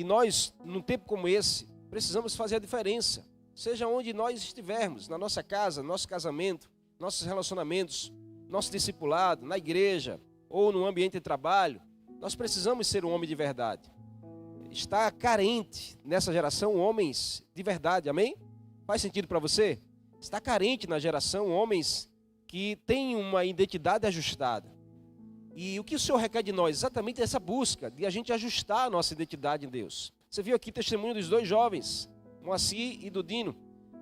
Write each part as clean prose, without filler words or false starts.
nós, num tempo como esse, precisamos fazer a diferença. Seja onde nós estivermos, na nossa casa, nosso casamento, nossos relacionamentos, nosso discipulado, na igreja ou no ambiente de trabalho, nós precisamos ser um homem de verdade. Está carente nessa geração homens de verdade, amém? Faz sentido para você? Está carente na geração homens que têm uma identidade ajustada. E o que o Senhor requer de nós? Exatamente essa busca de a gente ajustar a nossa identidade em Deus. Você viu aqui o testemunho dos dois jovens, Moacir e Dudino,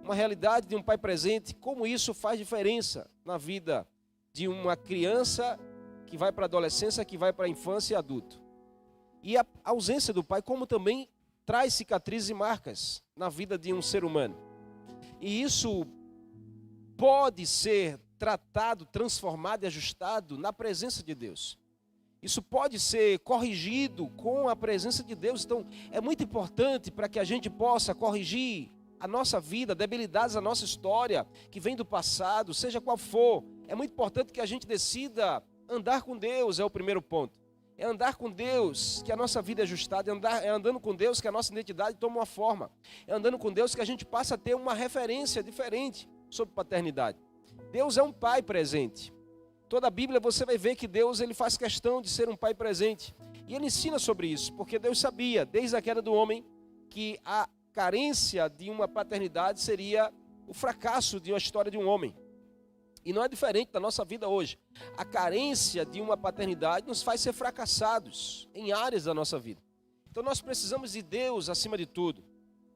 uma realidade de um pai presente, como isso faz diferença na vida de uma criança que vai para a adolescência, que vai para a infância e adulto. E a ausência do pai, como também traz cicatrizes e marcas na vida de um ser humano. E isso pode ser tratado, transformado e ajustado na presença de Deus. Isso pode ser corrigido com a presença de Deus. Então, é muito importante para que a gente possa corrigir a nossa vida, debilidades da nossa história, que vem do passado, seja qual for. É muito importante que a gente decida andar com Deus, é o primeiro ponto. É andar com Deus que a nossa vida é ajustada, é andando com Deus que a nossa identidade toma uma forma. É andando com Deus que a gente passa a ter uma referência diferente sobre paternidade. Deus é um pai presente. Toda a Bíblia você vai ver que Deus ele faz questão de ser um pai presente. E ele ensina sobre isso, porque Deus sabia, desde a queda do homem, que a carência de uma paternidade seria o fracasso de uma história de um homem. E não é diferente da nossa vida hoje. A carência de uma paternidade nos faz ser fracassados em áreas da nossa vida. Então nós precisamos de Deus acima de tudo.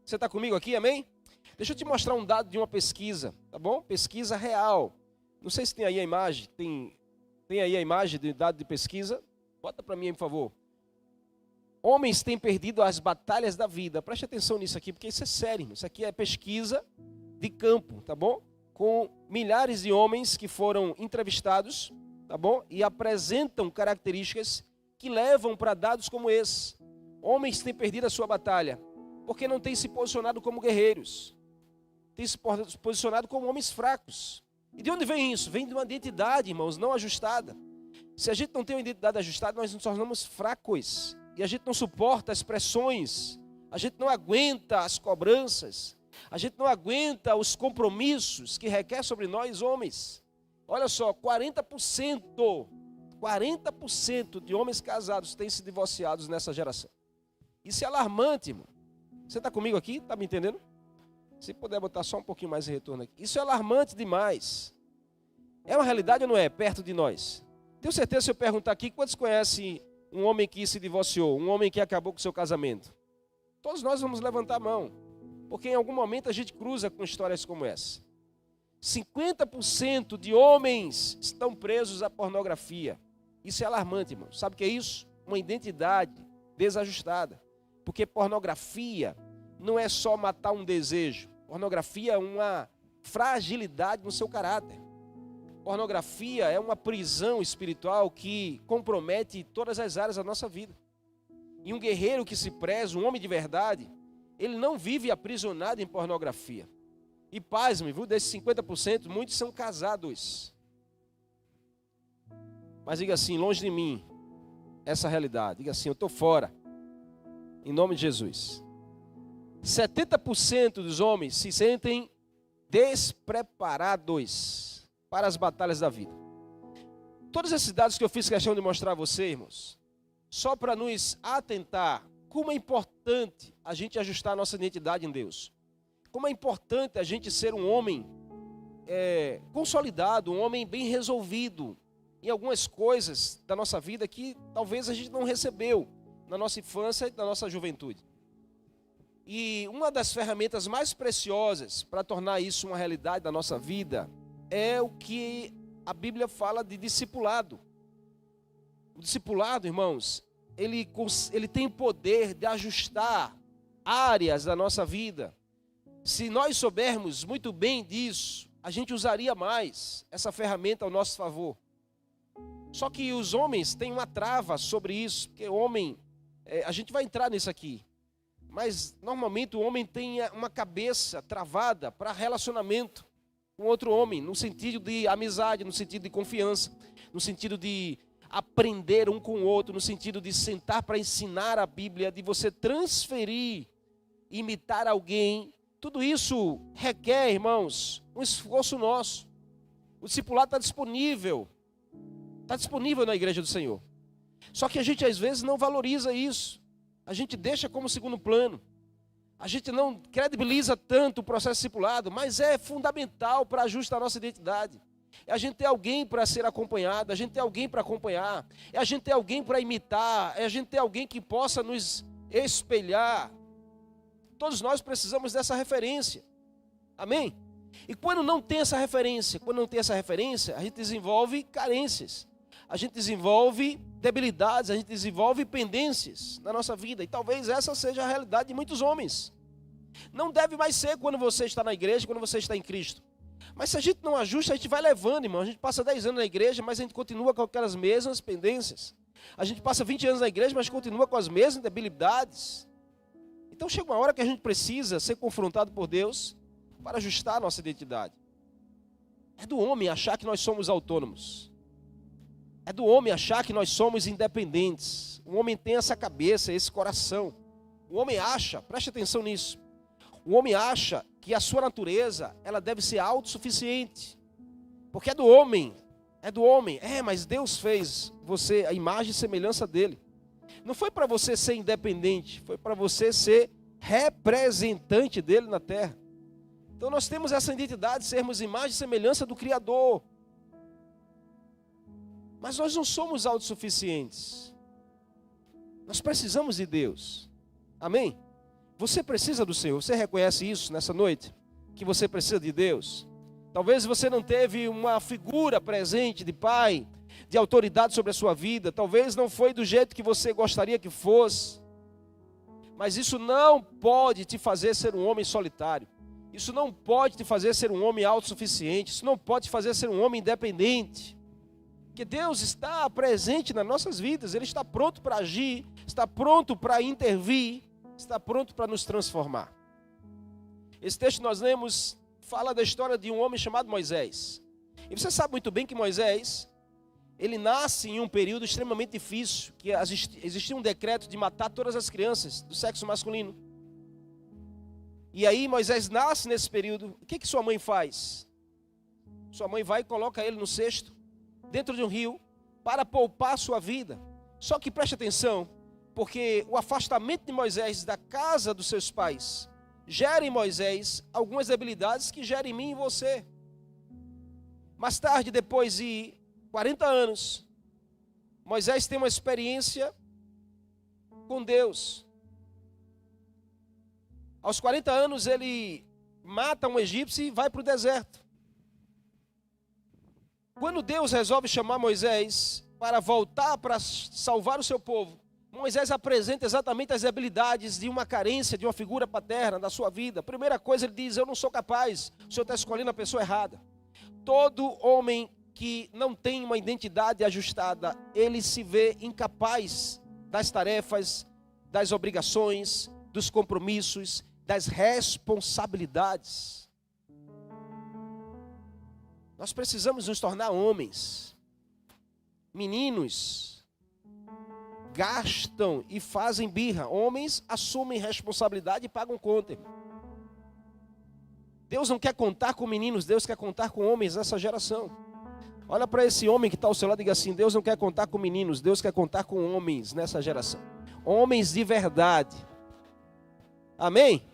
Você está comigo aqui, amém? Deixa eu te mostrar um dado de uma pesquisa, tá bom? Pesquisa real. Não sei se tem aí a imagem. Tem aí a imagem de dado de pesquisa? Bota para mim, por favor. Homens têm perdido as batalhas da vida. Preste atenção nisso aqui, porque isso é sério. Isso aqui é pesquisa de campo, tá bom? Com milhares de homens que foram entrevistados, tá bom? E apresentam características que levam para dados como esse. Homens têm perdido a sua batalha, porque não têm se posicionado como guerreiros. Têm se posicionado como homens fracos. E de onde vem isso? Vem de uma identidade, irmãos, não ajustada. Se a gente não tem uma identidade ajustada, nós nos tornamos fracos. E a gente não suporta as pressões. A gente não aguenta as cobranças. A gente não aguenta os compromissos que requer sobre nós, homens. Olha só, 40% de homens casados têm se divorciados nessa geração. Isso é alarmante, irmão. Você está comigo aqui? Está me entendendo? Se puder botar só um pouquinho mais de retorno aqui. Isso é alarmante demais. É uma realidade ou não é? Perto de nós. Tenho certeza, se eu perguntar aqui, quantos conhecem um homem que se divorciou? Um homem que acabou com o seu casamento? Todos nós vamos levantar a mão. Porque em algum momento a gente cruza com histórias como essa. 50% de homens estão presos à pornografia. Isso é alarmante, irmão. Sabe o que é isso? Uma identidade desajustada. Porque pornografia não é só matar um desejo. Pornografia é uma fragilidade no seu caráter. Pornografia é uma prisão espiritual que compromete todas as áreas da nossa vida. E um guerreiro que se preza, um homem de verdade, ele não vive aprisionado em pornografia. E pasme, viu? Desses 50%, muitos são casados. Mas diga assim, longe de mim, essa realidade. Diga assim, eu estou fora. Em nome de Jesus. 70% dos homens se sentem despreparados para as batalhas da vida. Todos esses dados que eu fiz questão de mostrar a você, irmãos, só para nos atentar como é importante a gente ajustar a nossa identidade em Deus. Como é importante a gente ser um homem consolidado, um homem bem resolvido em algumas coisas da nossa vida que talvez a gente não recebeu na nossa infância e na nossa juventude. E uma das ferramentas mais preciosas para tornar isso uma realidade da nossa vida é o que a Bíblia fala de discipulado. O discipulado, irmãos, ele tem o poder de ajustar áreas da nossa vida. Se nós soubermos muito bem disso, a gente usaria mais essa ferramenta ao nosso favor. Só que os homens têm uma trava sobre isso, porque o homem, a gente vai entrar nisso aqui, mas normalmente o homem tem uma cabeça travada para relacionamento com outro homem, no sentido de amizade, no sentido de confiança, no sentido de aprender um com o outro, no sentido de sentar para ensinar a Bíblia, de você transferir, imitar alguém. Tudo isso requer, irmãos, um esforço nosso. O discipulado está disponível na igreja do Senhor. Só que a gente às vezes não valoriza isso. A gente deixa como segundo plano. A gente não credibiliza tanto o processo discipulado, mas é fundamental para ajustar a nossa identidade. É a gente ter alguém para ser acompanhado, é a gente ter alguém para acompanhar, é a gente ter alguém para imitar, é a gente ter alguém que possa nos espelhar. Todos nós precisamos dessa referência. Amém? E quando não tem essa referência, a gente desenvolve carências, a gente desenvolve debilidades, a gente desenvolve pendências na nossa vida. E talvez essa seja a realidade de muitos homens. Não deve mais ser quando você está na igreja, quando você está em Cristo. Mas se a gente não ajusta, a gente vai levando, irmão. A gente passa 10 anos na igreja, mas a gente continua com aquelas mesmas pendências. A gente passa 20 anos na igreja, mas continua com as mesmas debilidades. Então chega uma hora que a gente precisa ser confrontado por Deus para ajustar a nossa identidade. É do homem achar que nós somos autônomos. É do homem achar que nós somos independentes. O homem tem essa cabeça, esse coração. O homem acha, preste atenção nisso. O homem acha que a sua natureza, ela deve ser autossuficiente. Porque é do homem. Mas Deus fez você a imagem e semelhança dele. Não foi para você ser independente, foi para você ser representante dele na terra. Então nós temos essa identidade, sermos imagem e semelhança do Criador. Mas nós não somos autossuficientes. Nós precisamos de Deus. Amém? Você precisa do Senhor. Você reconhece isso nessa noite? Que você precisa de Deus? Talvez você não teve uma figura presente de pai, de autoridade sobre a sua vida. Talvez não foi do jeito que você gostaria que fosse. Mas isso não pode te fazer ser um homem solitário. Isso não pode te fazer ser um homem autossuficiente. Isso não pode te fazer ser um homem independente. Porque Deus está presente nas nossas vidas. Ele está pronto para agir, está pronto para intervir, está pronto para nos transformar. Esse texto que nós lemos fala da história de um homem chamado Moisés. E você sabe muito bem que Moisés, ele nasce em um período extremamente difícil, que existia um decreto de matar todas as crianças do sexo masculino. E aí Moisés nasce nesse período. O que sua mãe faz? Sua mãe vai e coloca ele no cesto, dentro de um rio, para poupar a sua vida. Só que preste atenção, porque o afastamento de Moisés da casa dos seus pais gera em Moisés algumas debilidades que geram em mim e você. Mais tarde, depois de 40 anos, Moisés tem uma experiência com Deus. Aos 40 anos ele mata um egípcio e vai para o deserto. Quando Deus resolve chamar Moisés para voltar para salvar o seu povo, Moisés apresenta exatamente as habilidades de uma carência, de uma figura paterna da sua vida. Primeira coisa, ele diz: eu não sou capaz, o Senhor está escolhendo a pessoa errada. Todo homem que não tem uma identidade ajustada, ele se vê incapaz das tarefas, das obrigações, dos compromissos, das responsabilidades. Nós precisamos nos tornar homens. Meninos gastam e fazem birra. Homens assumem responsabilidade e pagam conta. Deus não quer contar com meninos, Deus quer contar com homens nessa geração. Olha para esse homem que está ao seu lado e diga assim: Deus não quer contar com meninos, Deus quer contar com homens nessa geração. Homens de verdade. Amém?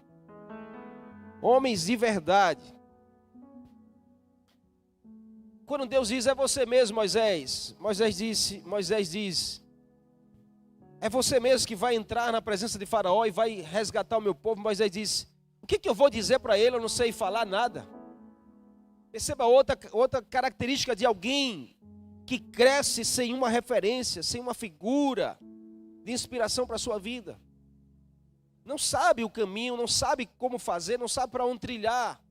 Homens de verdade. Quando Deus diz: é você mesmo, Moisés. Moisés diz: é você mesmo que vai entrar na presença de Faraó e vai resgatar o meu povo. Moisés diz: o que eu vou dizer para ele? Eu não sei falar nada. Perceba outra característica de alguém que cresce sem uma referência, sem uma figura de inspiração para a sua vida. Não sabe o caminho, não sabe como fazer, não sabe para onde trilhar.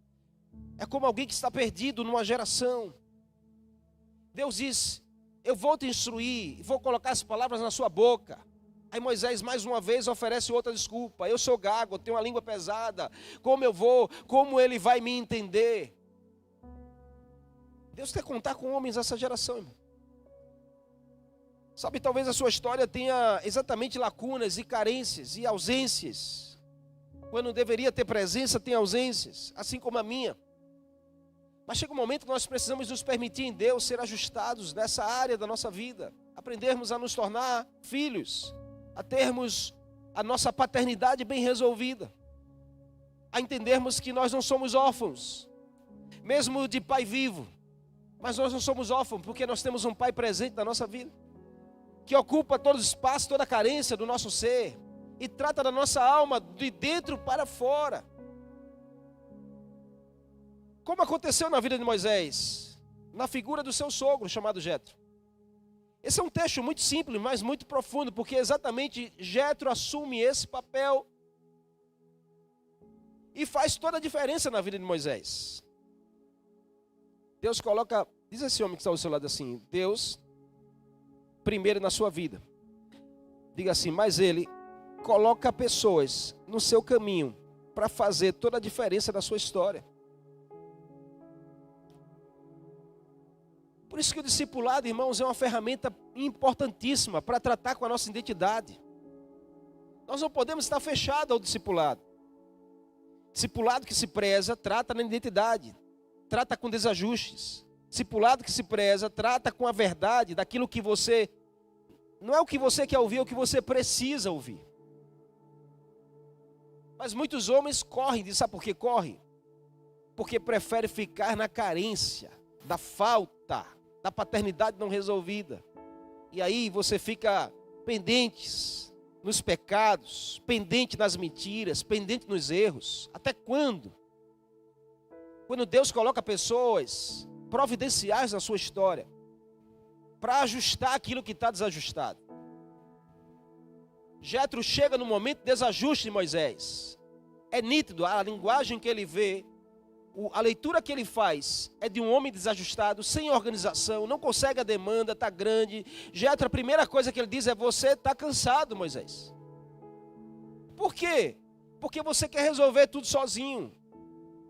É como alguém que está perdido numa geração. Deus diz: eu vou te instruir, vou colocar as palavras na sua boca. Aí Moisés mais uma vez oferece outra desculpa: eu sou gago, eu tenho uma língua pesada, como ele vai me entender? Deus quer contar com homens dessa geração, irmão. Sabe, talvez a sua história tenha exatamente lacunas e carências e ausências. Quando deveria ter presença, tem ausências, assim como a minha. Mas chega um momento que nós precisamos nos permitir em Deus ser ajustados nessa área da nossa vida. Aprendermos a nos tornar filhos, a termos a nossa paternidade bem resolvida. A entendermos que nós não somos órfãos, mesmo de pai vivo. Mas nós não somos órfãos porque nós temos um pai presente na nossa vida, que ocupa todo o espaço, toda a carência do nosso ser e trata da nossa alma de dentro para fora. Como aconteceu na vida de Moisés, na figura do seu sogro chamado Jetro. Esse é um texto muito simples, mas muito profundo, porque exatamente Jetro assume esse papel e faz toda a diferença na vida de Moisés. Deus coloca, diz esse homem que está ao seu lado assim, Deus primeiro na sua vida. Diga assim, mas Ele coloca pessoas no seu caminho para fazer toda a diferença da sua história. Por isso que o discipulado, irmãos, é uma ferramenta importantíssima para tratar com a nossa identidade. Nós não podemos estar fechados ao discipulado. Discipulado que se preza, trata na identidade, trata com desajustes. Discipulado que se preza, trata com a verdade daquilo que você, não é o que você quer ouvir, é o que você precisa ouvir. Mas muitos homens correm, sabe por que correm? Porque preferem ficar na carência, da falta, da paternidade não resolvida. E aí você fica pendentes nos pecados, pendente nas mentiras, pendente nos erros. Até quando? Quando Deus coloca pessoas providenciais na sua história para ajustar aquilo que está desajustado. Jetro chega no momento de desajuste de Moisés. É nítido, a linguagem que ele vê, a leitura que ele faz é de um homem desajustado, sem organização, não consegue a demanda, está grande. Jetro, a primeira coisa que ele diz é: você está cansado, Moisés. Por quê? Porque você quer resolver tudo sozinho.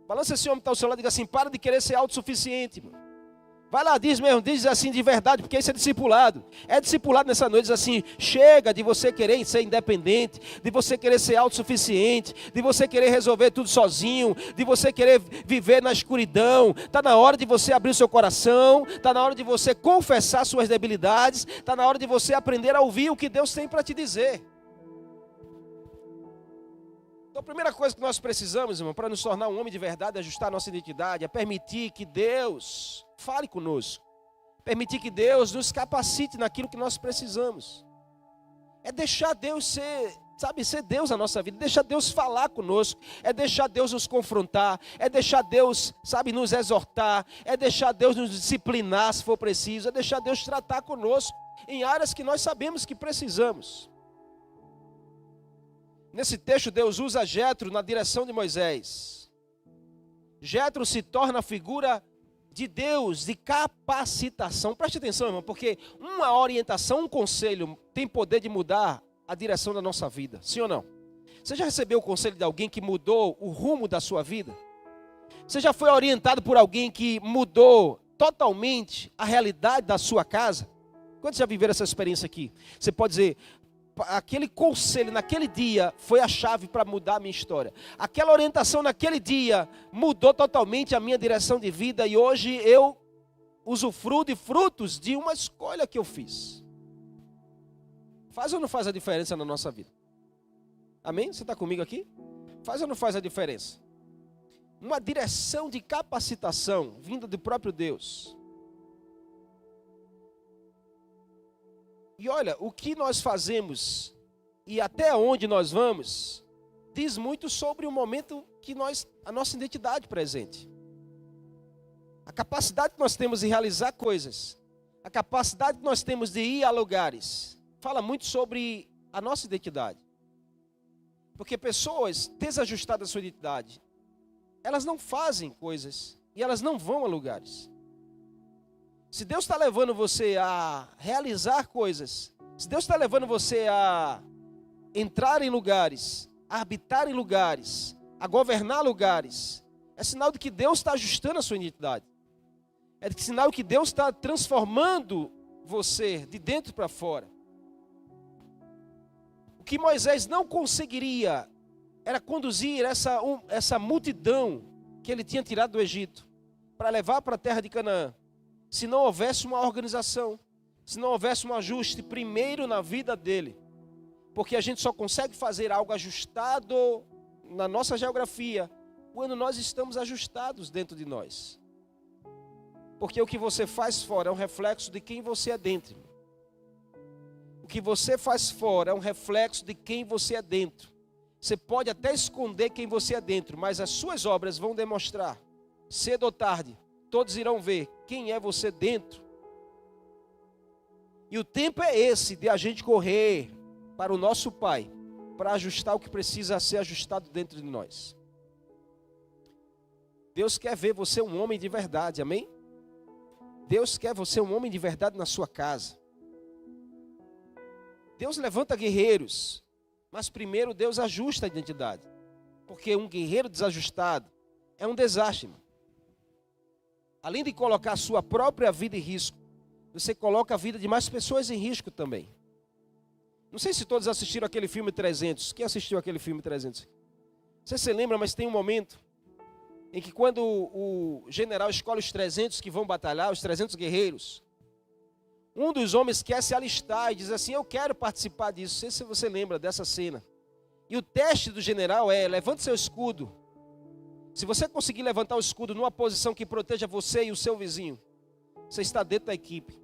Balança esse homem que está ao seu lado e diga assim: para de querer ser autossuficiente, mano. Vai lá, diz mesmo, diz assim de verdade, porque isso é discipulado. É discipulado nessa noite, diz assim: chega de você querer ser independente, de você querer ser autossuficiente, de você querer resolver tudo sozinho, de você querer viver na escuridão. Está na hora de você abrir o seu coração, está na hora de você confessar suas debilidades, está na hora de você aprender a ouvir o que Deus tem para te dizer. Então a primeira coisa que nós precisamos, irmão, para nos tornar um homem de verdade, ajustar a nossa identidade, é permitir que Deus fale conosco. Permitir que Deus nos capacite naquilo que nós precisamos. É deixar Deus ser, ser Deus na nossa vida. Deixar Deus falar conosco. É deixar Deus nos confrontar. É deixar Deus, nos exortar. É deixar Deus nos disciplinar se for preciso. É deixar Deus tratar conosco em áreas que nós sabemos que precisamos. Nesse texto, Deus usa Jetro na direção de Moisés. Jetro se torna a figura de Deus, de capacitação. Preste atenção, irmão, porque uma orientação, um conselho tem poder de mudar a direção da nossa vida. Sim ou não? Você já recebeu o conselho de alguém que mudou o rumo da sua vida? Você já foi orientado por alguém que mudou totalmente a realidade da sua casa? Quantos já viveram essa experiência aqui? Você pode dizer: aquele conselho naquele dia foi a chave para mudar a minha história. Aquela orientação naquele dia mudou totalmente a minha direção de vida e hoje eu usufruo de frutos de uma escolha que eu fiz. Faz ou não faz a diferença na nossa vida? Amém? Você está comigo aqui? Faz ou não faz a diferença? Uma direção de capacitação vinda do próprio Deus. E olha, o que nós fazemos e até onde nós vamos, diz muito sobre o momento que a nossa identidade presente. A capacidade que nós temos de realizar coisas, a capacidade que nós temos de ir a lugares, fala muito sobre a nossa identidade. Porque pessoas desajustadas da sua identidade, elas não fazem coisas e elas não vão a lugares. Se Deus está levando você a realizar coisas, se Deus está levando você a entrar em lugares, a habitar em lugares, a governar lugares, é sinal de que Deus está ajustando a sua identidade. É sinal que Deus está transformando você de dentro para fora. O que Moisés não conseguiria era conduzir essa multidão que ele tinha tirado do Egito para levar para a terra de Canaã, se não houvesse uma organização, se não houvesse um ajuste primeiro na vida dele. Porque a gente só consegue fazer algo ajustado na nossa geografia quando nós estamos ajustados dentro de nós. Porque o que você faz fora é um reflexo de quem você é dentro. O que você faz fora é um reflexo de quem você é dentro. Você pode até esconder quem você é dentro, mas as suas obras vão demonstrar. Cedo ou tarde, todos irão ver quem é você dentro. E o tempo é esse de a gente correr para o nosso Pai, para ajustar o que precisa ser ajustado dentro de nós. Deus quer ver você um homem de verdade, amém? Deus quer você um homem de verdade na sua casa. Deus levanta guerreiros, mas primeiro Deus ajusta a identidade. Porque um guerreiro desajustado é um desastre. Além de colocar a sua própria vida em risco, você coloca a vida de mais pessoas em risco também. Não sei se todos assistiram aquele filme 300. Quem assistiu aquele filme 300? Não sei se você lembra, mas tem um momento em que quando o general escolhe os 300 que vão batalhar, os 300 guerreiros, um dos homens quer se alistar e diz assim: eu quero participar disso. Não sei se você lembra dessa cena. E o teste do general é: levante seu escudo. Se você conseguir levantar o escudo numa posição que proteja você e o seu vizinho, você está dentro da equipe.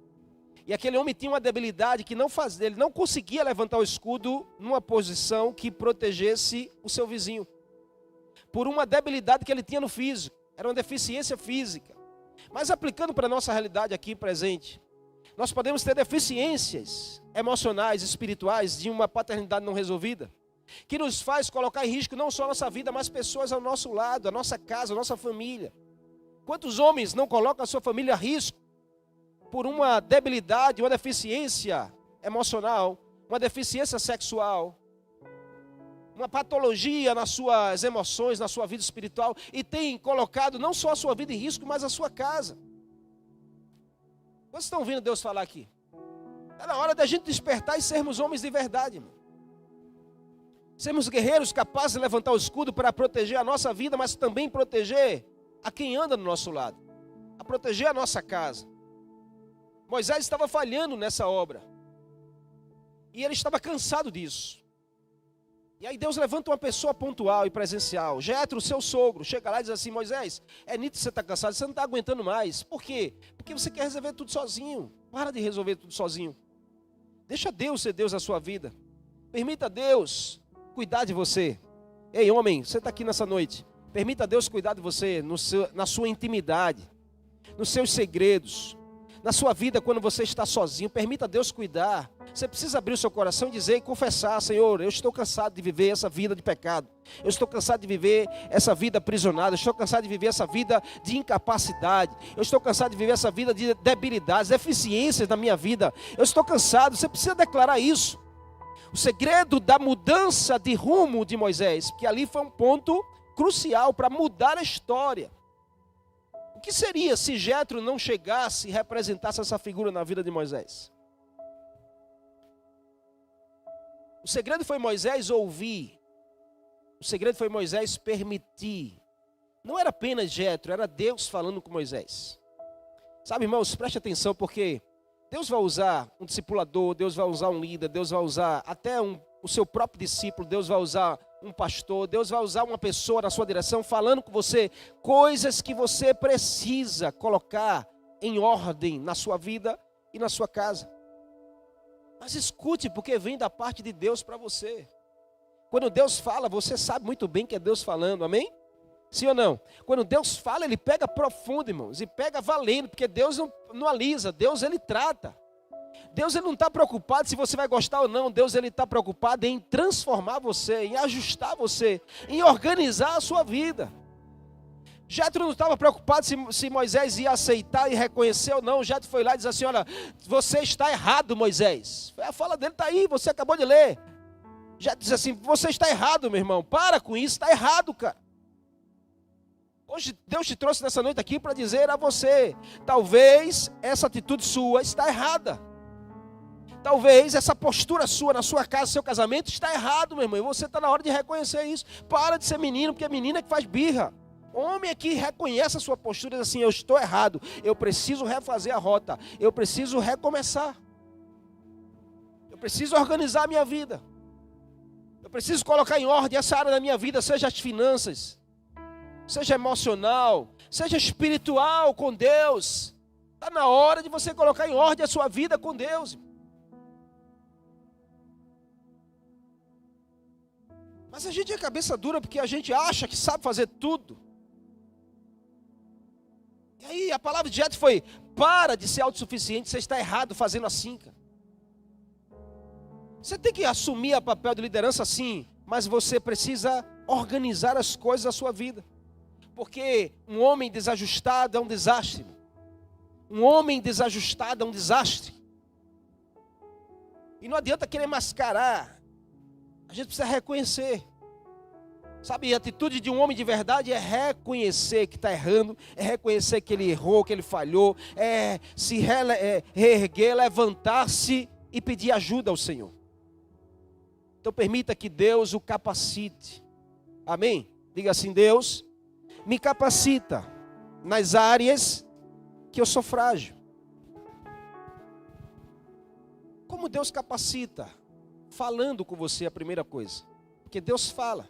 E aquele homem tinha uma debilidade que ele não conseguia levantar o escudo numa posição que protegesse o seu vizinho. Por uma debilidade que ele tinha no físico. Era uma deficiência física. Mas aplicando para a nossa realidade aqui presente, nós podemos ter deficiências emocionais, espirituais, de uma paternidade não resolvida, que nos faz colocar em risco não só a nossa vida, mas pessoas ao nosso lado, a nossa casa, a nossa família. Quantos homens não colocam a sua família a risco por uma debilidade, uma deficiência emocional, uma deficiência sexual, uma patologia nas suas emoções, na sua vida espiritual, e tem colocado não só a sua vida em risco, mas a sua casa. Vocês estão ouvindo Deus falar aqui? É na hora da gente despertar e sermos homens de verdade, irmão. Sermos guerreiros capazes de levantar o escudo para proteger a nossa vida, mas também proteger a quem anda do nosso lado, a proteger a nossa casa. Moisés estava falhando nessa obra, e ele estava cansado disso. E aí Deus levanta uma pessoa pontual e presencial. Jetro, seu sogro, chega lá e diz assim: Moisés, é nítido que você está cansado, você não está aguentando mais. Por quê? Porque você quer resolver tudo sozinho. Para de resolver tudo sozinho. Deixa Deus ser Deus na sua vida. Permita Deus cuidar de você. Ei, homem, você está aqui nessa noite. Permita Deus cuidar de você na sua intimidade, nos seus segredos, na sua vida quando você está sozinho. Permita Deus cuidar. Você precisa abrir o seu coração e dizer e confessar: Senhor, eu estou cansado de viver essa vida de pecado. Eu estou cansado de viver essa vida aprisionada. Eu estou cansado de viver essa vida de incapacidade. Eu estou cansado de viver essa vida de debilidades, deficiências na minha vida. Eu estou cansado. Você precisa declarar isso. O segredo da mudança de rumo de Moisés, porque ali foi um ponto crucial para mudar a história. O que seria se Jetro não chegasse e representasse essa figura na vida de Moisés? O segredo foi Moisés ouvir. O segredo foi Moisés permitir. Não era apenas Jetro, era Deus falando com Moisés. Sabe, irmãos, preste atenção, porque Deus vai usar um discipulador, Deus vai usar um líder, Deus vai usar até o seu próprio discípulo, Deus vai usar um pastor, Deus vai usar uma pessoa na sua direção, falando com você coisas que você precisa colocar em ordem na sua vida e na sua casa. Mas escute, porque vem da parte de Deus para você. Quando Deus fala, você sabe muito bem que é Deus falando, amém? Sim ou não? Quando Deus fala, Ele pega profundo, irmãos, e pega valendo, porque Deus não alisa, Deus Ele trata. Deus Ele não está preocupado se você vai gostar ou não, Deus Ele está preocupado em transformar você, em ajustar você, em organizar a sua vida. Jetro não estava preocupado se Moisés ia aceitar e reconhecer ou não. Jetro foi lá e disse assim: olha, você está errado, Moisés. A fala dele está aí, você acabou de ler. Jetro disse assim: você está errado, meu irmão, para com isso, está errado, cara. Hoje Deus te trouxe nessa noite aqui para dizer a você: talvez essa atitude sua está errada. Talvez essa postura sua na sua casa, seu casamento, está errado, meu irmão. E você está na hora de reconhecer isso. Para de ser menino, porque a menina é que faz birra. Homem é que reconhece a sua postura e diz assim: eu estou errado, eu preciso refazer a rota, eu preciso recomeçar. Eu preciso organizar a minha vida. Eu preciso colocar em ordem essa área da minha vida, seja as finanças, seja emocional, seja espiritual com Deus. Está na hora de você colocar em ordem a sua vida com Deus. Mas a gente é cabeça dura porque a gente acha que sabe fazer tudo. E aí a palavra de Jetro foi: para de ser autossuficiente, você está errado fazendo assim, cara. Você tem que assumir o papel de liderança sim, mas você precisa organizar as coisas da sua vida. Porque um homem desajustado é um desastre. Um homem desajustado é um desastre. E não adianta querer mascarar. A gente precisa reconhecer. Sabe, a atitude de um homem de verdade é reconhecer que está errando, é reconhecer que ele errou, que ele falhou, é se reerguer, levantar-se e pedir ajuda ao Senhor. Então permita que Deus o capacite. Amém? Diga assim: Deus me capacita nas áreas que eu sou frágil. Como Deus capacita? Falando com você, a primeira coisa. Porque Deus fala.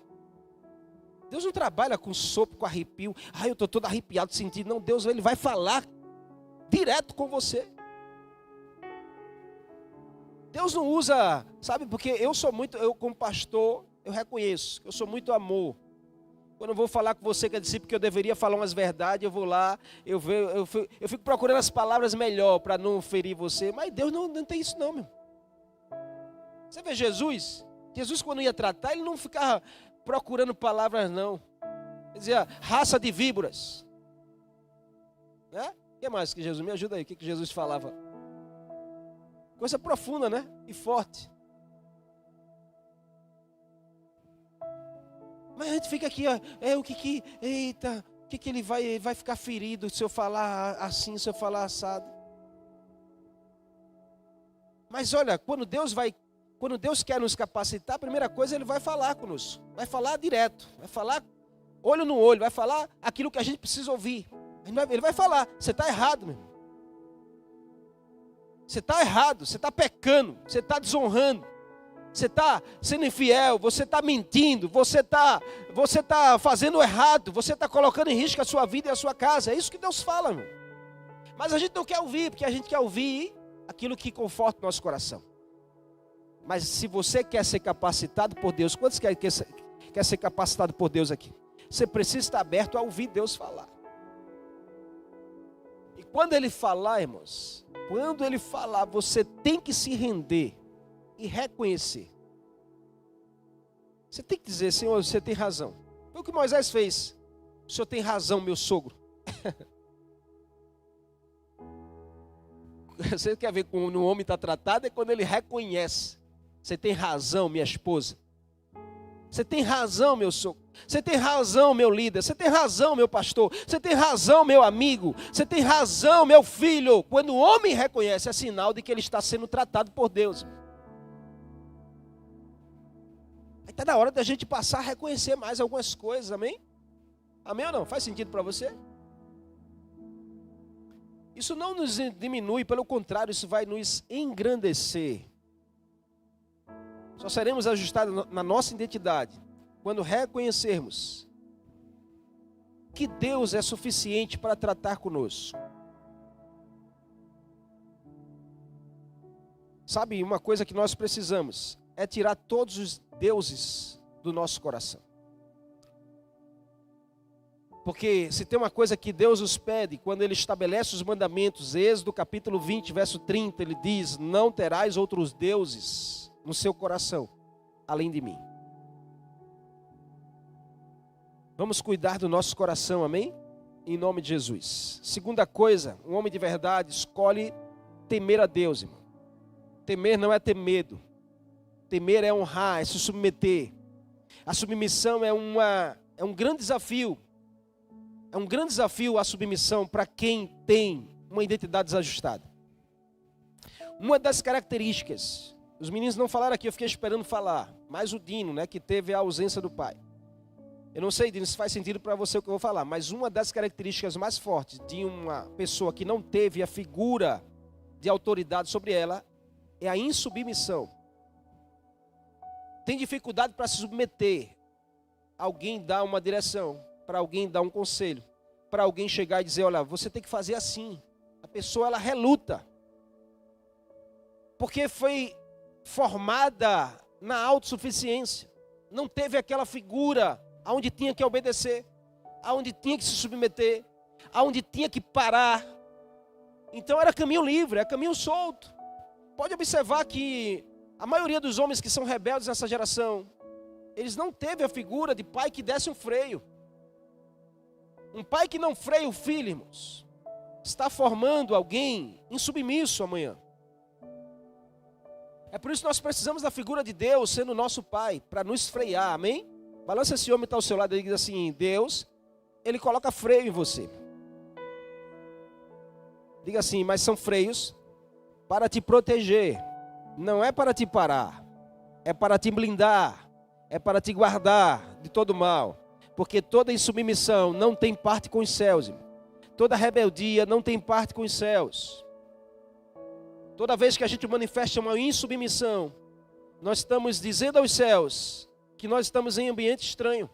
Deus não trabalha com sopro, com arrepio. Ai, eu estou todo arrepiado, sentindo. Não, Deus, Ele vai falar direto com você. Deus não usa, sabe, porque eu como pastor, eu reconheço, eu sou muito amor. Quando eu vou falar com você que é discípulo, que eu deveria falar umas verdades, eu vou lá, eu fico procurando as palavras melhor para não ferir você. Mas Deus não tem isso não, meu. Você vê Jesus quando ia tratar, ele não ficava procurando palavras não. Ele dizia: raça de víboras. Né? O que mais que Jesus? Me ajuda aí, o que Jesus falava? Coisa profunda, né? E forte. Mas a gente fica aqui, ó, eita, o que ele vai ficar ferido se eu falar assim, se eu falar assado? Mas olha, quando Deus quer nos capacitar, a primeira coisa, Ele vai falar conosco. Vai falar direto, vai falar olho no olho, vai falar aquilo que a gente precisa ouvir. Ele vai falar: você está errado, meu irmão. Você está errado, você está pecando, você está desonrando, você está sendo infiel, você está mentindo, você está fazendo errado, você está colocando em risco a sua vida e a sua casa. É isso que Deus fala, meu. Mas a gente não quer ouvir, porque a gente quer ouvir aquilo que conforta o nosso coração. Mas se você quer ser capacitado por Deus, quantos quer ser capacitado por Deus aqui? Você precisa estar aberto a ouvir Deus falar. E quando Ele falar, irmãos, quando Ele falar, você tem que se render e reconhecer. Você tem que dizer: Senhor, você tem razão. Foi o que Moisés fez. O Senhor tem razão, meu sogro. Você quer ver como o homem está tratado? É quando ele reconhece: você tem razão, minha esposa. Você tem razão, meu sogro. Você tem razão, meu líder. Você tem razão, meu pastor. Você tem razão, meu amigo. Você tem razão, meu filho. Quando o homem reconhece, é sinal de que ele está sendo tratado por Deus. Aí está na hora da gente passar a reconhecer mais algumas coisas, amém? Amém ou não? Faz sentido para você? Isso não nos diminui, pelo contrário, isso vai nos engrandecer. Só seremos ajustados na nossa identidade quando reconhecermos que Deus é suficiente para tratar conosco. Sabe, uma coisa que nós precisamos é tirar todos os deuses do nosso coração. Porque se tem uma coisa que Deus nos pede, quando Ele estabelece os mandamentos, Êxodo capítulo 20, verso 30, Ele diz: não terás outros deuses no seu coração, além de mim. Vamos cuidar do nosso coração, amém? Em nome de Jesus. Segunda coisa, um homem de verdade escolhe temer a Deus, irmão. Temer não é ter medo. Temer é honrar, é se submeter. A submissão é um grande desafio. É um grande desafio a submissão para quem tem uma identidade desajustada. Uma das características, os meninos não falaram aqui, eu fiquei esperando falar, mas o Dino, né, que teve a ausência do pai. Eu não sei, Dino, se faz sentido para você o que eu vou falar, mas uma das características mais fortes de uma pessoa que não teve a figura de autoridade sobre ela é a insubmissão. Tem dificuldade para se submeter. Alguém dá uma direção, para alguém dar um conselho, para alguém chegar e dizer, olha, você tem que fazer assim. A pessoa, ela reluta. Porque foi formada na autossuficiência. Não teve aquela figura aonde tinha que obedecer, aonde tinha que se submeter, aonde tinha que parar. Então era caminho livre, é caminho solto. Pode observar que a maioria dos homens que são rebeldes nessa geração, eles não teve a figura de pai que desse um freio. Um pai que não freia o filho, irmãos, está formando alguém insubmisso amanhã. É por isso que nós precisamos da figura de Deus sendo nosso pai, para nos frear, amém? Balança esse homem que está ao seu lado e diz assim, Deus, ele coloca freio em você. Diga assim, mas são freios para te proteger, não é para te parar, é para te blindar, é para te guardar de todo mal. Porque toda insubmissão não tem parte com os céus, irmão. Toda rebeldia não tem parte com os céus. Toda vez que a gente manifesta uma insubmissão, nós estamos dizendo aos céus que nós estamos em ambiente estranho.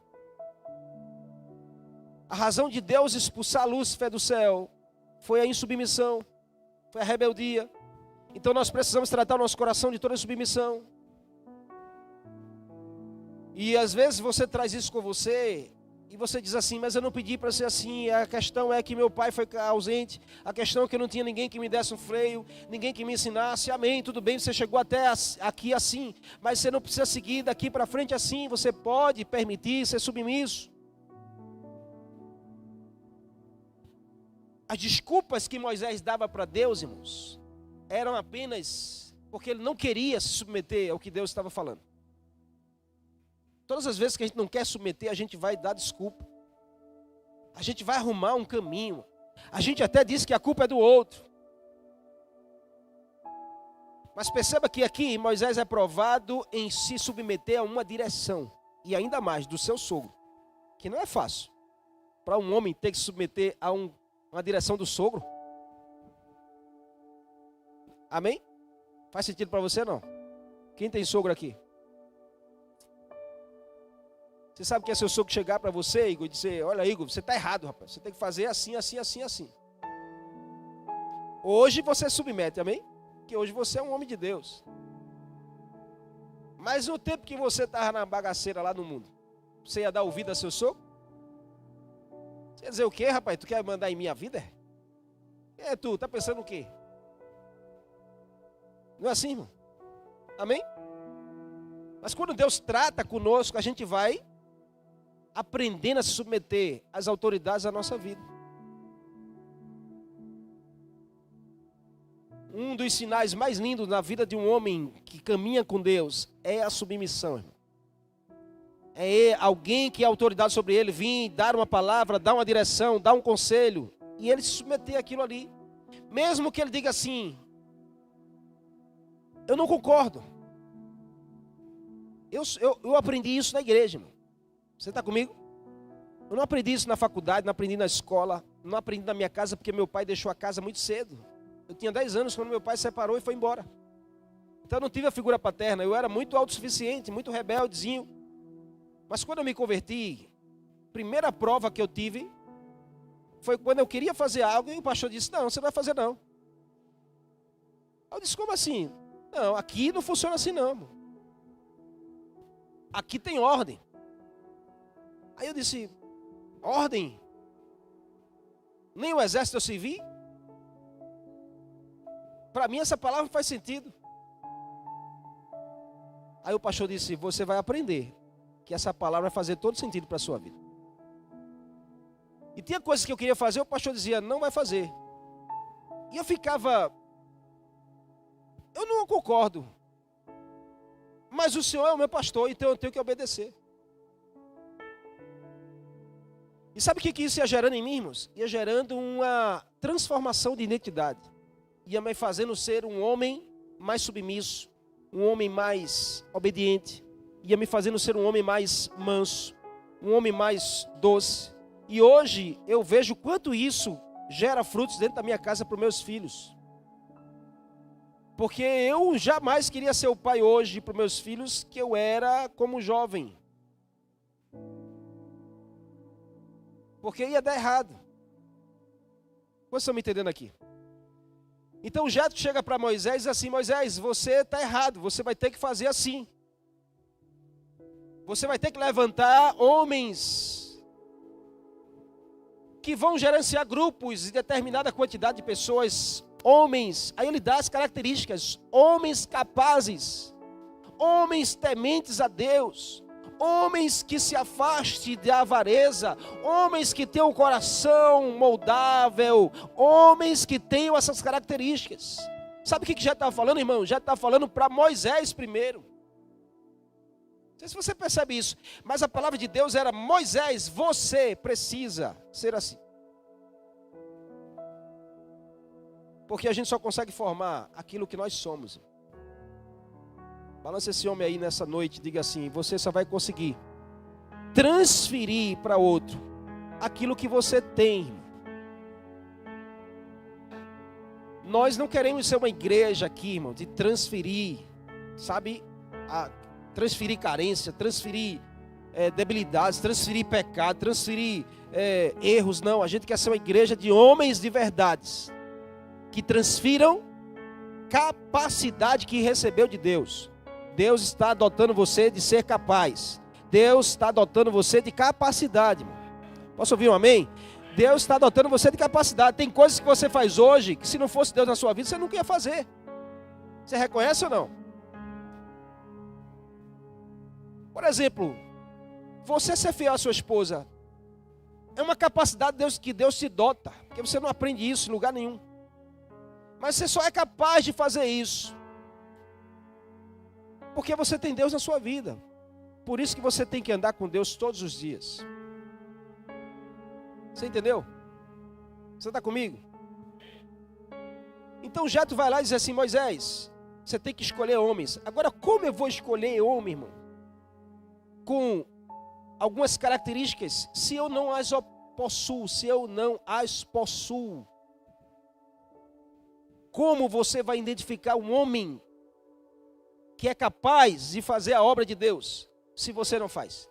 A razão de Deus expulsar Lúcifer do céu foi a insubmissão, foi a rebeldia. Então nós precisamos tratar o nosso coração de toda insubmissão. E às vezes você traz isso com você e você diz assim, mas eu não pedi para ser assim, a questão é que meu pai foi ausente, a questão é que eu não tinha ninguém que me desse um freio, ninguém que me ensinasse, amém, tudo bem, você chegou até aqui assim, mas você não precisa seguir daqui para frente assim, você pode permitir ser submisso. As desculpas que Moisés dava para Deus, irmãos, eram apenas porque ele não queria se submeter ao que Deus estava falando. Todas as vezes que a gente não quer submeter, a gente vai dar desculpa. A gente vai arrumar um caminho. A gente até diz que a culpa é do outro. Mas perceba que aqui Moisés é provado em se submeter a uma direção. E ainda mais, do seu sogro. Que não é fácil. Para um homem ter que se submeter a uma direção do sogro. Amém? Faz sentido para você não? Quem tem sogro aqui? Você sabe que é seu sogro chegar para você, Igor, e dizer, olha Igor, você está errado, rapaz. Você tem que fazer assim, assim, assim, assim. Hoje você submete, amém? Porque hoje você é um homem de Deus. Mas no tempo que você estava na bagaceira lá no mundo, você ia dar ouvido a seu sogro? Você ia dizer o quê, rapaz? Tu quer mandar em minha vida? É tu, tá pensando o quê? Não é assim, irmão? Amém? Mas quando Deus trata conosco, a gente vai aprendendo a se submeter às autoridades da nossa vida. Um dos sinais mais lindos na vida de um homem que caminha com Deus é a submissão, irmão. É alguém que é autoridade sobre ele vir, dar uma palavra, dar uma direção, dar um conselho, e ele se submeter àquilo ali. Mesmo que ele diga assim, eu não concordo. Eu aprendi isso na igreja, irmão. Você está comigo? Eu não aprendi isso na faculdade, não aprendi na escola, não aprendi na minha casa, porque meu pai deixou a casa muito cedo. Eu tinha 10 anos quando meu pai se separou e foi embora. Então eu não tive a figura paterna, eu era muito autossuficiente, muito rebeldezinho. Mas quando eu me converti, a primeira prova que eu tive foi quando eu queria fazer algo e o pastor disse, não, você não vai fazer não. Eu disse, como assim? Não, aqui não funciona assim não, irmão. Aqui tem ordem. Aí eu disse, ordem? Nem o exército eu servi? Para mim essa palavra faz sentido. Aí o pastor disse, você vai aprender que essa palavra vai fazer todo sentido para a sua vida. E tinha coisas que eu queria fazer, o pastor dizia, não vai fazer. E eu ficava, eu não concordo. Mas o Senhor é o meu pastor, então eu tenho que obedecer. E sabe o que isso ia gerando em mim, irmãos? Ia gerando uma transformação de identidade. Ia me fazendo ser um homem mais submisso, um homem mais obediente, ia me fazendo ser um homem mais manso, um homem mais doce. E hoje eu vejo quanto isso gera frutos dentro da minha casa para os meus filhos. Porque eu jamais queria ser o pai hoje para os meus filhos que eu era como jovem. Porque ia dar errado. Vocês estão me entendendo aqui? Então o Jetro chega para Moisés e diz assim: Moisés, você está errado, você vai ter que fazer assim. Você vai ter que levantar homens que vão gerenciar grupos de determinada quantidade de pessoas. Homens, aí ele dá as características: homens capazes, homens tementes a Deus, homens que se afastem da avareza, homens que tenham um coração moldável, homens que tenham essas características. Sabe o que já está falando, irmão? Já está falando para Moisés primeiro. Não sei se você percebe isso, mas a palavra de Deus era: Moisés, você precisa ser assim. Porque a gente só consegue formar aquilo que nós somos. Balança esse homem aí nessa noite, diga assim: você só vai conseguir transferir para outro aquilo que você tem. Nós não queremos ser uma igreja aqui, irmão, de transferir, sabe, transferir carência, transferir debilidades, transferir pecado, transferir erros. Não, a gente quer ser uma igreja de homens de verdades, que transfiram capacidade que recebeu de Deus. Deus está dotando você de ser capaz. Deus está dotando você de capacidade. Posso ouvir um amém? Deus está dotando você de capacidade. Tem coisas que você faz hoje que, se não fosse Deus na sua vida, você nunca ia fazer. Você reconhece ou não? Por exemplo, você ser fiel à sua esposa é uma capacidade que Deus te dota, porque você não aprende isso em lugar nenhum. Mas você só é capaz de fazer isso porque você tem Deus na sua vida. Por isso que você tem que andar com Deus todos os dias. Você entendeu? Você está comigo? Então Jetro vai lá e diz assim: Moisés, você tem que escolher homens. Agora, como eu vou escolher homem, irmão? Com algumas características, se eu não as possuo, se eu não as possuo. Como você vai identificar um homem que é capaz de fazer a obra de Deus, se você não faz?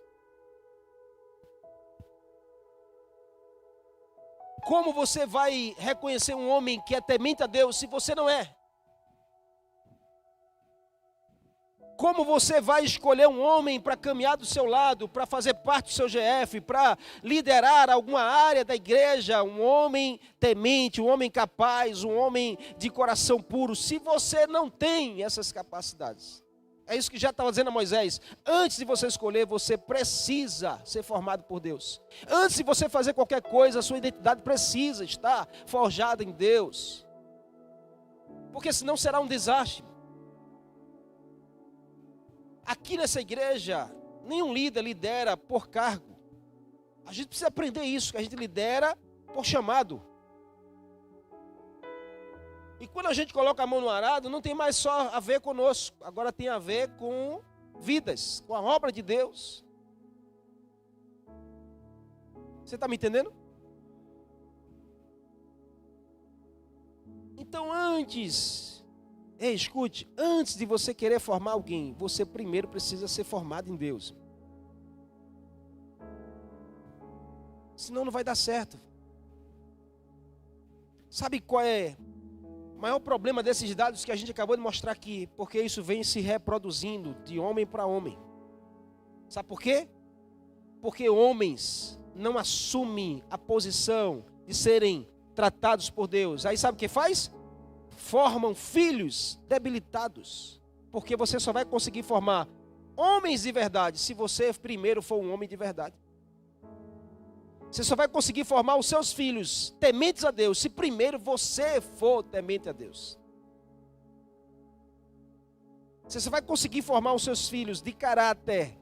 Como você vai reconhecer um homem que é temente a Deus, se você não é? Como você vai escolher um homem para caminhar do seu lado, para fazer parte do seu GF, para liderar alguma área da igreja, um homem temente, um homem capaz, um homem de coração puro, se você não tem essas capacidades? É isso que já estava dizendo a Moisés: antes de você escolher, você precisa ser formado por Deus. Antes de você fazer qualquer coisa, a sua identidade precisa estar forjada em Deus, porque senão será um desastre. Aqui nessa igreja, nenhum líder lidera por cargo. A gente precisa aprender isso, que a gente lidera por chamado. E quando a gente coloca a mão no arado, não tem mais só a ver conosco, agora tem a ver com vidas, com a obra de Deus. Você está me entendendo? Então escute, antes de você querer formar alguém, você primeiro precisa ser formado em Deus. Senão não vai dar certo. Sabe qual é o maior problema desses dados que a gente acabou de mostrar aqui? Porque isso vem se reproduzindo de homem para homem. Sabe por quê? Porque homens não assumem a posição de serem tratados por Deus. Aí sabe o que faz? Formam filhos debilitados. Porque você só vai conseguir formar homens de verdade se você primeiro for um homem de verdade. Você só vai conseguir formar os seus filhos tementes a Deus se primeiro você for temente a Deus. Você só vai conseguir formar os seus filhos de caráter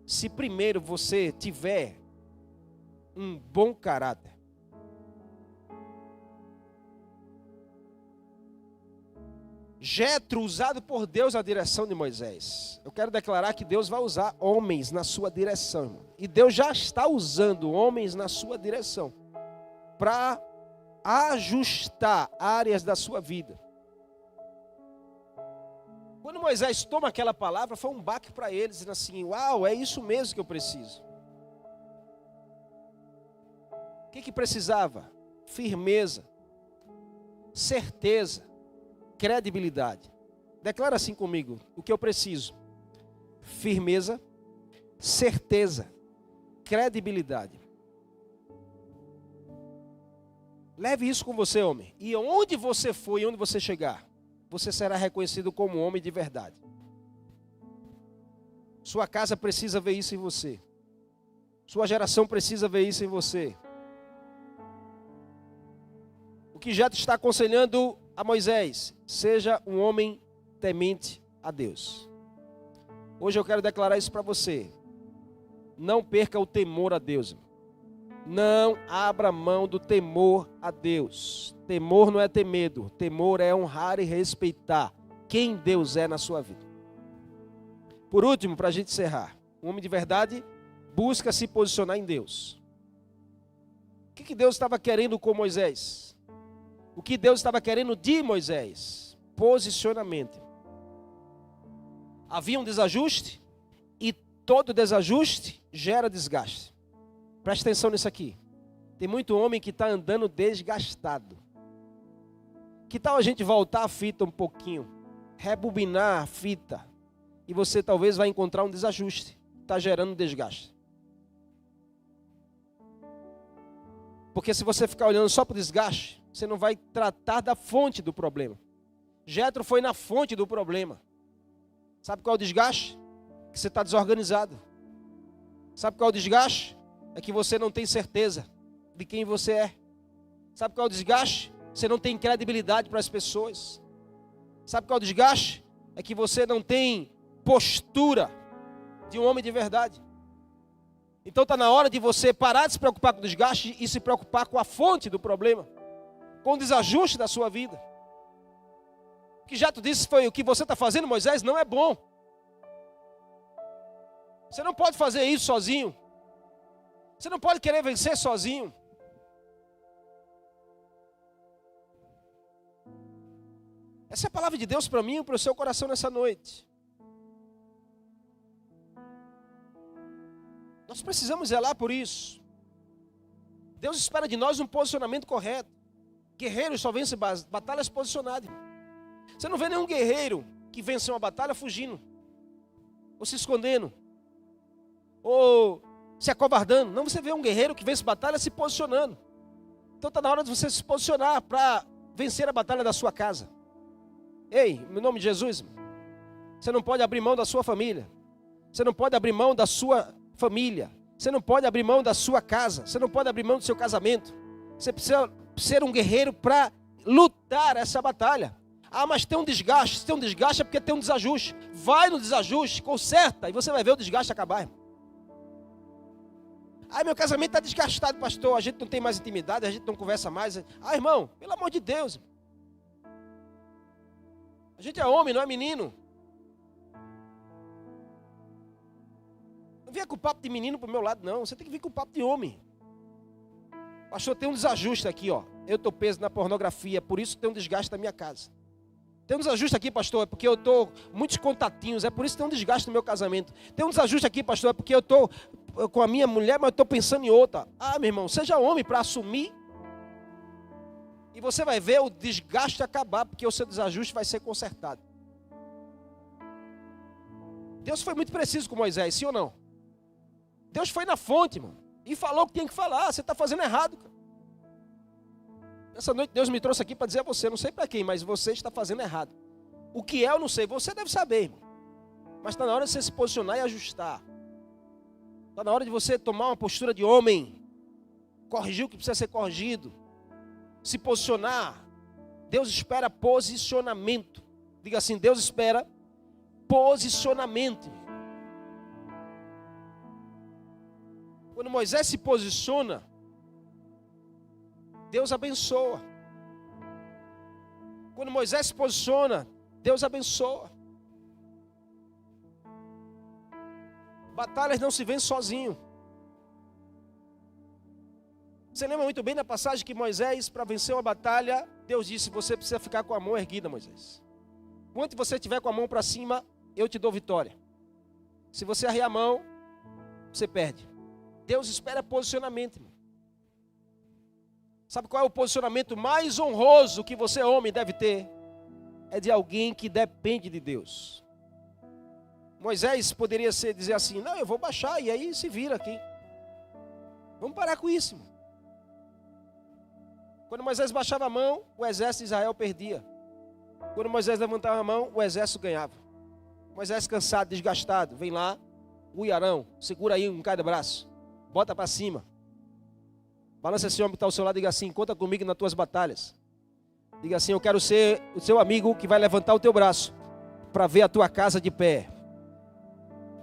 se primeiro você tiver um bom caráter. Jetro, usado por Deus na direção de Moisés. Eu quero declarar que Deus vai usar homens na sua direção, irmão. E Deus já está usando homens na sua direção para ajustar áreas da sua vida. Quando Moisés toma aquela palavra, foi um baque para eles, dizendo assim: uau, é isso mesmo que eu preciso. O que precisava? Firmeza, certeza, credibilidade. Declara assim comigo: o que eu preciso? Firmeza, certeza, credibilidade. Leve isso com você, homem. E onde você for e onde você chegar, você será reconhecido como um homem de verdade. Sua casa precisa ver isso em você. Sua geração precisa ver isso em você. O que Jetro está aconselhando a Moisés: seja um homem temente a Deus. Hoje eu quero declarar isso para você. Não perca o temor a Deus. Não abra mão do temor a Deus. Temor não é ter medo. Temor é honrar e respeitar quem Deus é na sua vida. Por último, para a gente encerrar, um homem de verdade busca se posicionar em Deus. O que Deus estava querendo com Moisés? O que Deus estava querendo de Moisés? Posicionamento. Havia um desajuste e todo desajuste gera desgaste. Presta atenção nisso aqui. Tem muito homem que está andando desgastado. Que tal a gente voltar a fita um pouquinho? Rebobinar a fita. E você talvez vai encontrar um desajuste. Está gerando desgaste. Porque se você ficar olhando só para o desgaste, você não vai tratar da fonte do problema. Jetro foi na fonte do problema. Sabe qual é o desgaste? Que você está desorganizado. Sabe qual é o desgaste? É que você não tem certeza de quem você é. Sabe qual é o desgaste? Você não tem credibilidade para as pessoas. Sabe qual é o desgaste? É que você não tem postura de um homem de verdade. Então está na hora de você parar de se preocupar com o desgaste e se preocupar com a fonte do problema, com o desajuste da sua vida. O que Jetro disse foi: o que você está fazendo, Moisés, não é bom. Você não pode fazer isso sozinho. Você não pode querer vencer sozinho. Essa é a palavra de Deus para mim e para o seu coração nessa noite. Nós precisamos zelar por isso. Deus espera de nós um posicionamento correto. Guerreiros só vencem batalhas posicionadas. Você não vê nenhum guerreiro que venceu uma batalha fugindo, ou se escondendo, ou se acovardando. Não, você vê um guerreiro que vence batalha se posicionando. Então está na hora de você se posicionar para vencer a batalha da sua casa. Ei, no nome de Jesus, você não pode abrir mão da sua família. Você não pode abrir mão da sua família. Você não pode abrir mão da sua casa. Você não pode abrir mão do seu casamento. Você precisa ser um guerreiro para lutar essa batalha. Ah, mas tem um desgaste. Se tem um desgaste é porque tem um desajuste. Vai no desajuste, conserta, e você vai ver o desgaste acabar, irmão. Ah, meu casamento está desgastado, pastor. A gente não tem mais intimidade, a gente não conversa mais. Ah, irmão, pelo amor de Deus. A gente é homem, não é menino. Não venha com o papo de menino para o meu lado, não. Você tem que vir com o papo de homem. Pastor, tem um desajuste aqui, ó. Eu estou preso na pornografia, por isso tem um desgaste na minha casa. Tem um desajuste aqui, pastor, é porque eu estou muitos contatinhos, é por isso que tem um desgaste no meu casamento. Tem um desajuste aqui, pastor, é porque eu estou com a minha mulher, mas eu estou pensando em outra. Ah, meu irmão, seja homem para assumir. E você vai ver o desgaste acabar, porque o seu desajuste vai ser consertado. Deus foi muito preciso com Moisés, sim ou não? Deus foi na fonte, irmão, e falou o que tinha que falar. Você está fazendo errado, cara. Essa noite Deus me trouxe aqui para dizer a você, não sei para quem, mas você está fazendo errado. O que é, eu não sei, você deve saber, irmão. Mas está na hora de você se posicionar e ajustar. Está na hora de você tomar uma postura de homem, corrigir o que precisa ser corrigido, se posicionar. Deus espera posicionamento. Diga assim, Deus espera posicionamento. Quando Moisés se posiciona, Deus abençoa. Quando Moisés se posiciona, Deus abençoa. Batalhas não se vencem sozinho. Você lembra muito bem da passagem que Moisés, para vencer uma batalha, Deus disse: você precisa ficar com a mão erguida, Moisés. Enquanto você estiver com a mão para cima, eu te dou vitória. Se você arrear a mão, você perde. Deus espera posicionamento, irmão. Sabe qual é o posicionamento mais honroso que você, homem, deve ter? É de alguém que depende de Deus. Moisés poderia dizer assim: não, eu vou baixar e aí se vira aqui. Vamos parar com isso, irmão. Quando Moisés baixava a mão, o exército de Israel perdia. Quando Moisés levantava a mão, o exército ganhava. Moisés cansado, desgastado, vem lá, ui Arão, segura aí um cada braço, bota para cima. Balança esse homem que está ao seu lado e diga assim: conta comigo nas tuas batalhas. Diga assim: eu quero ser o seu amigo que vai levantar o teu braço para ver a tua casa de pé.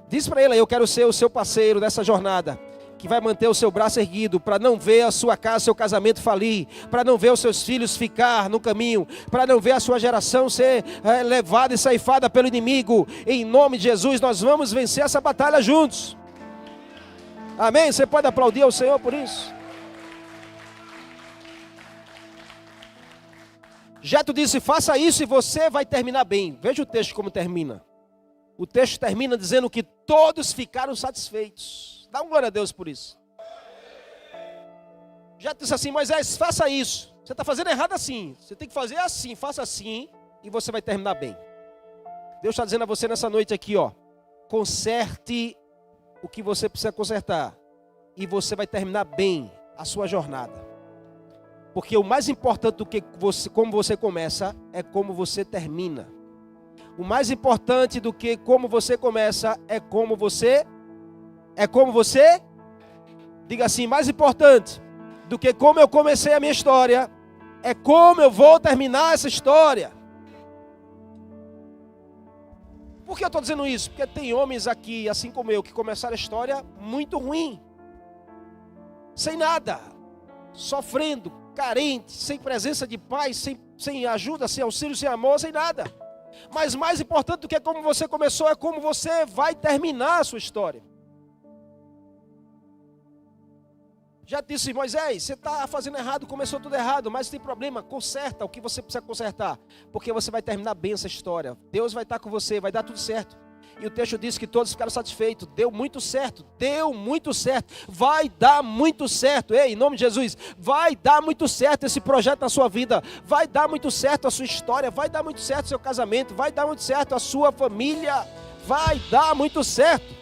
Diz para ele: eu quero ser o seu parceiro nessa jornada, que vai manter o seu braço erguido, para não ver a sua casa, seu casamento falir, para não ver os seus filhos ficar no caminho, para não ver a sua geração ser levada e ceifada pelo inimigo. Em nome de Jesus, nós vamos vencer essa batalha juntos. Amém? Você pode aplaudir ao Senhor por isso? Jetro disse: faça isso e você vai terminar bem. Veja o texto como termina. O texto termina dizendo que todos ficaram satisfeitos. Dá um glória a Deus por isso. Jetro disse assim: Moisés, faça isso. Você está fazendo errado assim. Você tem que fazer assim, faça assim e você vai terminar bem. Deus está dizendo a você nessa noite aqui, ó: conserte o que você precisa consertar e você vai terminar bem a sua jornada. Porque o mais importante do que como você começa é como você termina. O mais importante do que como você começa é como você diga assim: mais importante do que como eu comecei a minha história é como eu vou terminar essa história. Por que eu estou dizendo isso? Porque tem homens aqui, assim como eu, que começaram a história muito ruim, sem nada, sofrendo, carente, sem presença de pai, sem ajuda, sem auxílio, sem amor, sem nada. Mas mais importante do que como você começou é como você vai terminar a sua história. Já disse: Moisés, você está fazendo errado, começou tudo errado, mas não tem problema, conserta o que você precisa consertar, porque você vai terminar bem essa história. Deus vai estar com você, vai dar tudo certo. E o texto diz que todos ficaram satisfeitos. Deu muito certo, vai dar muito certo. Ei, em nome de Jesus, vai dar muito certo esse projeto na sua vida, vai dar muito certo a sua história, vai dar muito certo o seu casamento, vai dar muito certo a sua família, vai dar muito certo.